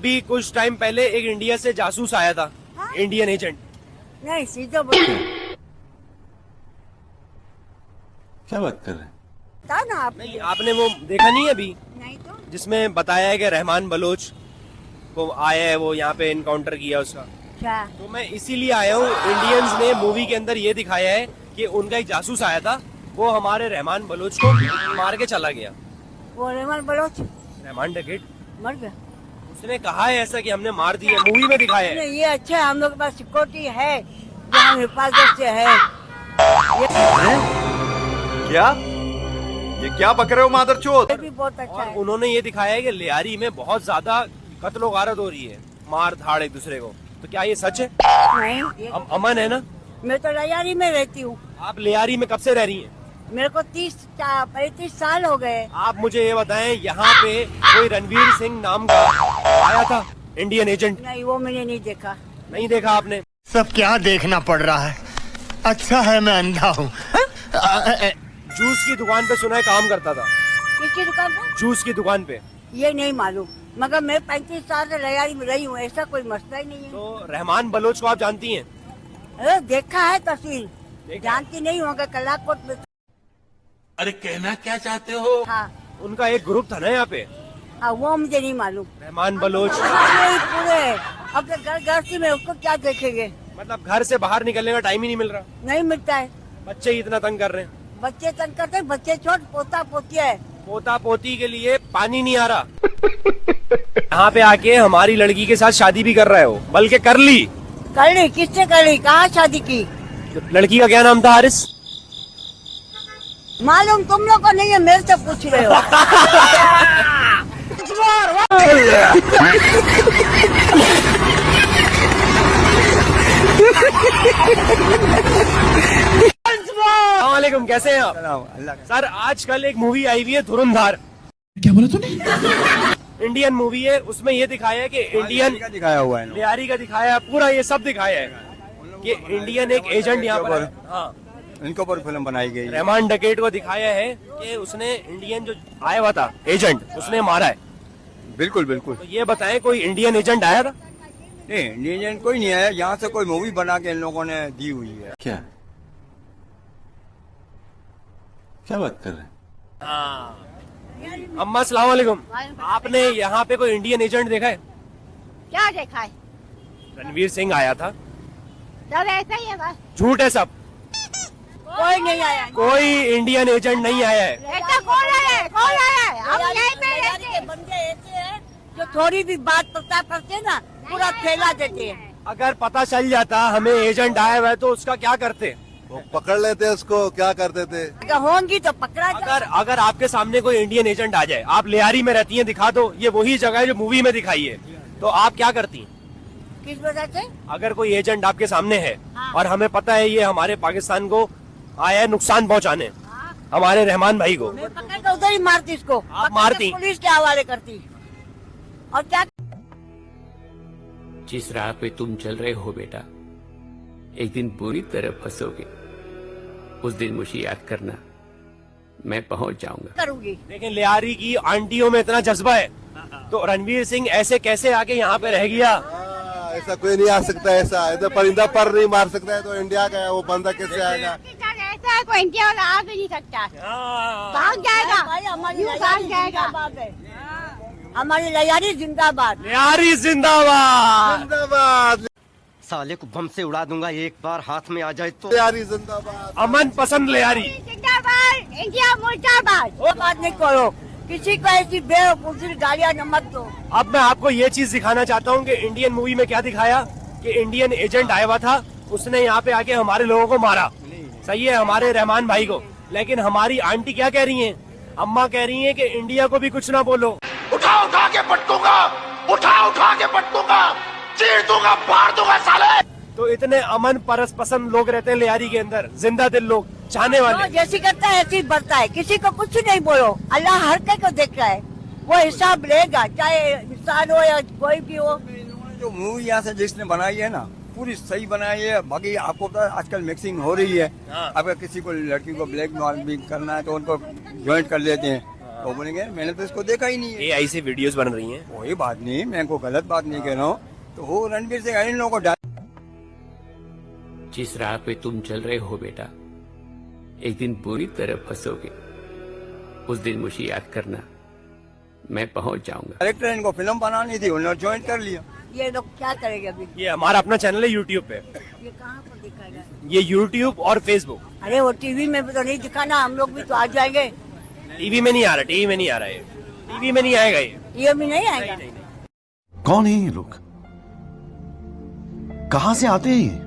अभी कुछ टाइम पहले एक इंडिया से जासूस आया था, इंडियन एजेंट। नहीं सीधा बोलो। क्या बात कर रहे हैं? था ना आप? नहीं, आपने वो देखा नहीं है अभी, नहीं तो जिसमें बताया है कि रहमान बलोच को आया है, वो यहाँ पे इनकाउंटर किया उसका। क्या? तो मैं इसीलिए आया हूँ, इंडियंस ने मूवी के अंदर ये दिखाया है कि उनका एक जासूस आया था, वो हमारे रहमान बलोच को मार के चला गया। वो रहमान बलोच रहमान डकैत, मर गया। उसने कहा है ऐसा कि हमने मार दिया, मूवी में दिखाया है। नहीं, ये अच्छा है, हम लोग के पास सिक्योरिटी है जो हम हिफाजत से है। क्या? ये क्या बक रहे हो मादरचोद? ये भी बहुत अच्छा और है। उन्होंने ये दिखाया है कि लियारी में बहुत ज्यादा कत्लो गारत हो रही है, मार धाड़ एक दूसरे को। तो क्या ये सच है? नहीं, ये अमन है ना? मैं तो लयारी में रहती हूँ। आप लियारी में कब से रह रही हैं? मेरे को 35 साल हो गए। आप मुझे ये बताएं, यहाँ पे कोई रणवीर सिंह नाम का आया था इंडियन एजेंट? नहीं, वो मैंने नहीं देखा। नहीं देखा आपने? सब क्या देखना पड़ रहा है। अच्छा है मैं अंधा हूँ। जूस की दुकान पे सुना है काम करता था। किसकी दुकान पर? जूस की दुकान पे। ये नहीं मालूम, मगर मैं 35 साल से लयारी में रही हूँ, ऐसा कोई मसला ही नहीं है। तो रहमान बलोच को आप जानती हैं? देखा है तस्वीर, देखा? जानती नहीं होगा। कलाकोट में अरे कहना क्या चाहते हो? हाँ, उनका एक ग्रुप था ना यहाँ पे, हाँ, वो मुझे नहीं मालूम। रहमान बलोच। नहीं, पूरे अपने घर गृहस्थी में उसको क्या देखेंगे? मतलब घर से बाहर निकलने का टाइम ही नहीं मिल रहा, नहीं मिलता है। बच्चे ही इतना तंग कर रहे हैं। बच्चे तंग करते, बच्चे छोट, पोता पोती है। पोता पोती के लिए पानी नहीं आ रहा। यहाँ पे आके हमारी लड़की के साथ शादी भी कर रहे हो, बल्कि कर ली। कर ली? किससे कर ली? कहाँ शादी की? लड़की का क्या नाम था? हारिस। मालूम तुम लोग को नहीं है, मेरे से पूछ रहे हो। अस्सलामुअलैकुम, कैसे हैं आप? सर, आजकल एक मूवी आई हुई है धुरंधर। क्या बोला तूने? इंडियन मूवी है, उसमें ये दिखाया है कि इंडियन का दिखाया हुआ है। लियारी का दिखाया है, पूरा ये सब दिखाया है कि इंडियन एक एजेंट यहाँ पर है। हाँ, इनके ऊपर फिल्म बनाई गई है। रहमान डकैत को दिखाया है कि उसने इंडियन जो आया हुआ था एजेंट, उसने मारा है। बिल्कुल बिल्कुल। तो ये बताएं, कोई इंडियन एजेंट आया था? नहीं, इंडियन कोई नहीं है, यहाँ से कोई मूवी बना के इन लोगों ने दी हुई है। क्या? क्या बात कर रहे हैं? अम्मा अस्सलाम वालेकुम, आपने यहाँ पे कोई इंडियन एजेंट देखा है? क्या देखा है? रणवीर सिंह आया था। सब ऐसा ही है बस। झूठ है सब, कोई नहीं आया। कोई इंडियन एजेंट नहीं आया है। ऐसा कौन आया है? कौन आया है? हम यहीं पे रहते हैं। बंदे ऐसे हैं जो थोड़ी भी बात पता करते ना, पूरा फैला देते हैं। अगर पता चल जाता हमें एजेंट आया हुआ है तो उसका क्या करते? वो पकड़ लेते उसको, क्या करते थे। अगर होंगी तो पकड़ा जाए। अगर आपके सामने कोई इंडियन एजेंट आ जाए, आप लियारी में रहती हैं, दिखा दो ये वही जगह है जो मूवी में दिखाई है, तो आप क्या करती हैं? किस वजह से? अगर कोई एजेंट आपके सामने है हाँ। और हमें पता है ये हमारे पाकिस्तान को आया है नुकसान पहुंचाने, हमारे रहमान भाई को, मैं पकड़ के उधर ही मारती इसको। पकड़ के मारती? पुलिस के हवाले करती। और क्या? जिस राह पे तुम चल रहे हो बेटा, एक दिन बुरी तरह फंसोगे। उस दिन मुझे याद करना, मैं पहुंच जाऊंगा। करूंगी। लेकिन लियारी की आंटियों में इतना जज्बा है, तो रणवीर सिंह ऐसे कैसे आके यहाँ पे रह गया? ऐसा कोई नहीं आ सकता, ऐसा इधर परिंदा पर नहीं मार सकता है, तो इंडिया का है, वो बंदा कैसे आएगा? ऐसा है, कोई इंडिया वाला आ भी नहीं सकता। भाग जाएगा। हमारी भाग जाएगा। हमारी लयारी जिंदाबाद। लियारी जिंदाबाद। जिंदाबाद साले को बम से उड़ा दूंगा एक बार हाथ में आ जाए तो। यारी जिंदाबाद। अमन पसंद लियारी जिंदाबाद। इंडिया मुर्दाबाद। वो बात नहीं करो, किसी को ऐसी बेवकूफी गालियां न मत दो। अब मैं आपको ये चीज दिखाना चाहता हूँ कि इंडियन मूवी में क्या दिखाया कि इंडियन एजेंट आया हुआ था, उसने यहाँ पे आके हमारे लोगों को मारा। सही है, हमारे रहमान भाई को। लेकिन हमारी आंटी क्या कह रही हैं? अम्मा कह रही हैं कि इंडिया को भी कुछ ना बोलो। उठा उठा के पटकूंगा, उठा के पटकूंगा, चीर दूंगा, फाड़ दूंगा साले। तो इतने अमन परस पसंद लोग रहते हैं लियारी के अंदर, जिंदा दिल लोग, चाहने वाले। जैसी करता है ऐसी बढ़ता है, किसी को कुछ नहीं बोलो। अल्लाह हर को देख रहा है, वो हिसाब लेगा, चाहे इंसान हो या कोई भी हो। जो मूवी यहाँ से जिसने बनाई है ना, पूरी सही बनाई है। बाकी आपको पता है आजकल मिक्सिंग हो रही है। अगर किसी को लड़की को ब्लैक मेल करना है तो उनको ज्वाइंट कर लेते हैं, वो बोलेंगे मैंने तो इसको देखा ही नहीं है। एआई से वीडियोस बन रही हैं। कोई बात नहीं, मैं को गलत बात नहीं कह रहा हूँ। तो वो रणवीर सिंह इन लोगों को जिस राह पे तुम चल रहे हो बेटा, एक दिन बुरी तरह फंसोगे। उस दिन मुझे याद करना, मैं पहुंच जाऊंगा। डायरेक्टर इनको फिल्म बनानी थी, उन्होंने ज्वाइन कर लिया। ये लोग क्या करेंगे अभी? ये हमारा अपना चैनल है यूट्यूब पे, ये कहाँ पर दिखाएगा? ये यूट्यूब और फेसबुक। अरे वो टीवी में भी तो नहीं दिखाना, हम लोग भी तो आ जाएंगे। टीवी में नहीं आ रहा, टीवी में नहीं आ रहा है, टीवी में नहीं आएगा ये भी नहीं आएगा। कौन है ये लोग? कहाँ से आते हैं ये?